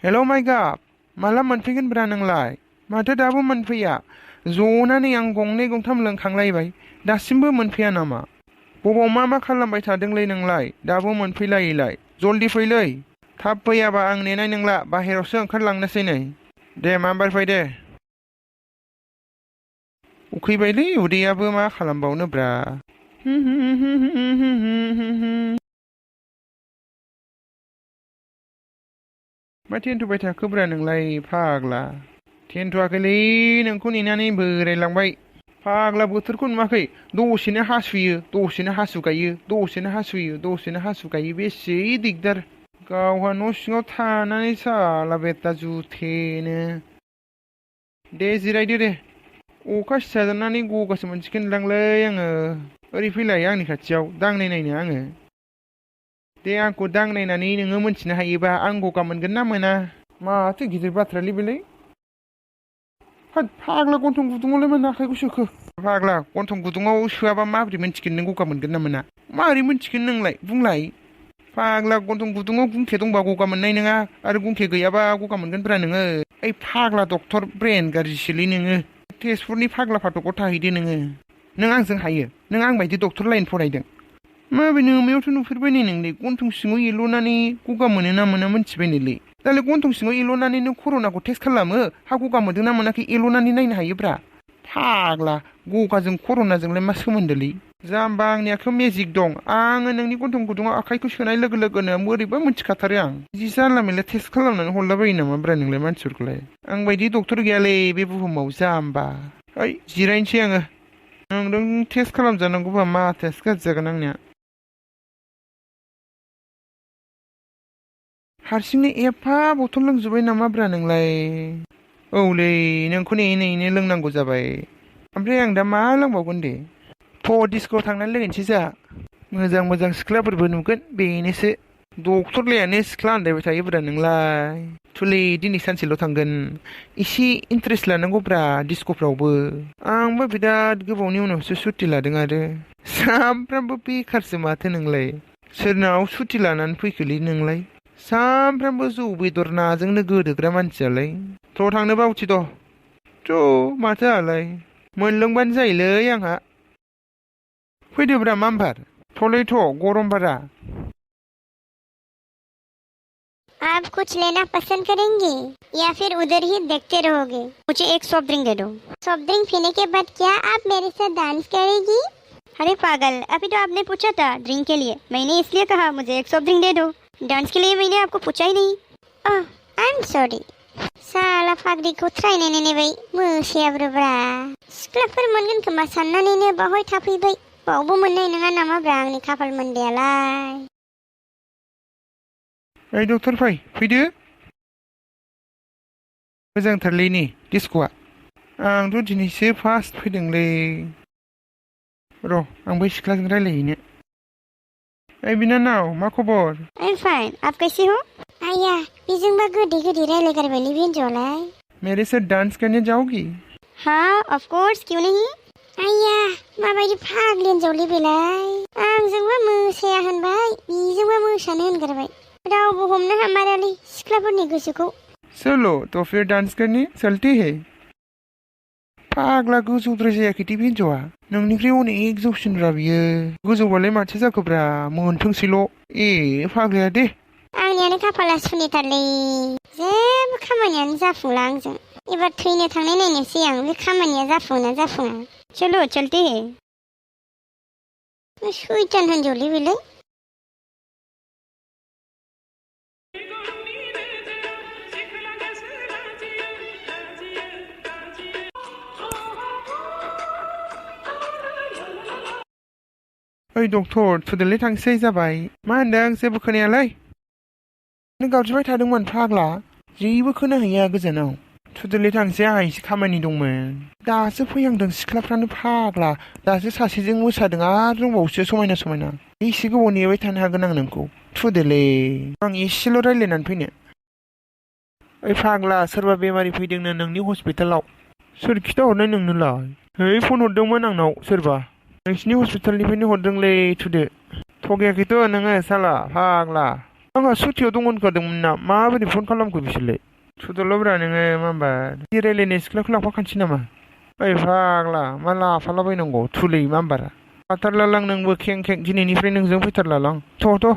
hello माइगाब माला मोनफैगोनब्रा नोंलाय माथो दाबो मोनफैया जनानै आं गंनै गंथाम लोंखांलायबाय दासिमबो मोनफैया नामा बबाव मा खालामबाय थादोंलै नोंलाय दाबो मोनफैलायैलाय जल्दि फैलै थाब फैयाबा आं नेनाय नंला बाहेरावसो ओंखारलांनोसै नै दे माबार फै दे उखैबायलै उदैयाबो मा खालामबावनोब्रा मा थेन्थ'बाय थाखोब्रा नोंलाय फाग्ला थेन्थ'वाखैलै नोंखौ नेनानै बोरायलांबाय फाग्ला बोथोरखौ नुवाखै दसेनो हासुयो दसेनो हासु गायो दसेनो हासुयो दसेनो हासु गायो बेसे दिगदार गावहा न' सिङाव थानानै साला बेटा जुथेनो दे जिरायदो दे अखा सिजानानै गगासो मोनसिगोनदांलै आङो ओरै फैलाय आंनि खाथियाव दांनायनायनो आङो दे आंखौ दांनायनानै नोङो मोनथिनो हायोबा आं गगा मोनगोन ना मोना माथो गिदिर बाथ्रालै बेलाय फाग्ला गन्थं गुदुङावलाय मानो आखाइखौ सोखो फाग्ला गन्थं गुदुङाव सोआबा माबोरै मोनथिगोन नों गगा मोनगोन ना मोना माबोरै मोनथिगोन नोंलाय बुंलाय फाग्ला गन्थं गुदुङाव गुंखे दंबा गगा मोननाय नङा आरो गुंखे गैयाबा गगा मोनगोनब्रा नोङो ओइ फाग्ला डक्टर ब्रेन गाज्रिसोलै नोङो तेजपुरनि फाग्ला फाथकआव थाहैदो नों आंजों हायो नों आं बायदि डक्टर लाइन फरायदों माबे नोमायावथ' नुफेरबाय नै नोंलाय गन्थं सिङाव एल'नानै गगा मोनो ना मोना मोनथिबाय नोंलै दालाय गन्थं सिङाव एल'नानै नों कर'नाखौ टेस्ट खालामो हा गगा मोनदों ना मोनाखै एल'नानै नायनो हायोब्रा फाग्ला गगाजों कर'नाजोंलाय मा सोमोन्दोलै जाम्बा आंनि आखायाव मेजिक दं आङो नोंनि गन्थं गुदुङाव आखाइखौ सोनाय लोगो लोगोनो बोरैबा मोनथिखाथारो आं बिदि जानला मेनला टेस्ट खालामनानै हरलाबायो नामाब्रा नोंलाय मानसिफोरखौलाय आं बायदि डक्टर गैयालै बे बुहुमाव जाम्बा ओइ जिरायनोसै आङो नोंदों टेस्ट खालामजानांगौबा मा टेस्ट गाज्रि जागोन आंनिया हारसिंनो एफा बथल लोंजोब्बाय नामाब्रा नोंलाय औलै नोंखौ नेयै नेयैनो लोंनांगौ जाबाय ओमफ्राय आं दा मा लोंबावगोन दे थ' डिस्क'आव थांनानै लोंहैनोसै जा मोजां मोजां सिख्लाफोरबो नुगोन बेनोसो डक्टर लायानो सिख्ला आन्दायबाय थायोब्रा नोंलाय थुलै दिनै सानसेल' थांगोन एसे इन्टारेस्ट लानांगौब्रा डिस्क'फ्रावबो आंबो बिराद गोबावनि उनावसो सुटि लादों आरो सामफ्रामबो बेखारसो माथो नोंलाय सोरनाव सुटि लानानै फैखोलै नोंलाय सामफ्रामबो जौ बेदर नाजोंनो गोदोग्रा मानसियालाय थ' थांनो बावथि थ' माथो आलाय मोनलोंबानो जायोलै आंहा फैदोब्रा मामबार थ'लैथ' गरम बारा आप कुछ लेना पसंद करेंगे या फिर उधर ही देखते रहोगे मुझे एक सॉफ्ट ड्रिंक दे दो सॉफ्ट ड्रिंक पीने के बाद क्या आप मेरे साथ डांस करेगी अरे पागल अभी तो आपने पूछा था ड्रिंक के लिए मैंने इसलिए कहा मुझे एक सॉफ्ट ड्रिंक दे दो डांस के लिए मैंने आपको पूछा ही नहीं ओह आई एम सॉरी साला फाग्लिखौ थ्रायनाय नायनायबाय मोसायाब्रा सिख्लाफोर मोनगोन खोमा साननानैनो बावहाय थाफैबाय बावबो मोननाय नङा नामाब्रा आंनि खाफाल मोनदायालाय ओइ डक्टर फैदो मोजांथारलै नै डिस्क'आ आंथ' दिनैसो फार्स्ट फैदोंलै र' आं बै सिख्लाजों रायलायहैनो ओइ बिनानाव मा खबर आई एम फाइन आप कैसे हो आया बेजोंबा गोदै गोदै रायलायगारबायलै बे हिन्जावालाय मेरे साथ डांस करने जाओगी हाँ ऑफ कोर्स क्यों नहीं आया माबायदि फाग्लि हिन्जावलै बेलाय आंजोंबा मोसाया होनबाय बेजोंबा मोसानो होनगारबाय रावबो हमनो हामारालै सिख्लाफोरनि गोसोखौ चलो तो फिर डांस करने चलते हैं फाग्ला गोजौद्राय जायाखै बे हिन्जावा नोंनिख्रुइ अनेक जौसिनब्रा बियो गोजौबालाय माथो जाखोब्रा मोनथोंसैल' ए फाग्लाया दे आंनियानो खाफाला सुनिथारलै जेबो खामानियानो जाफुंला आंजों एबार थैनो थांनाय नायनोसै आं बे खामानिया जाफुङोना जाफुङा चलो चलते हैं सैतान हिन्जावलै बेलाय ओइ डक्टर थुदोलै थांसै जाबाय मा होनदों जेबो खोनायालै नों गाबज्रिबाय थादोंमोन फाग्ला जेबो खोनाहैया गोजानाव थुदोलै थांसै आंहा एसे खामानि दंमोन दासो फैहांदों सिख्लाफ्रानो फाग्ला दासो सासेजों मोसादों आरो दंबावोसो समायना समायना एसे गोबाव नेबाय थानो हागोन आं नोंखौ थुदोलै आं एसेल' रायलायनानै फैनो ओइ फाग्ला सोरबा बेमारि फैदोंनो नोंनि हस्पिटालाव सोर खिथाहरनाय नोंनोलाय है फन हरदोंमोन आंनाव सोरबा नोंसिनि हस्पिटालनिफ्रायनो हरदोंलै थुदो थगायाखैथ' नोङो साला फाग्ला आंहा सुटियाव दङ होनखादोंमोन ना माबोरै फन खालामखो बिसोरलाय थुदल'ब्रा नोङो माबा रायलायनाय सिख्लाखौ लांफाखानोसै नामा ओइ फाग्ला मा लाफालाबायनांगौ थुलै माम्बारा हाथारलालां नोंबो खें खें दिनैनिफ्राय नोंजों फैथारलालां थ'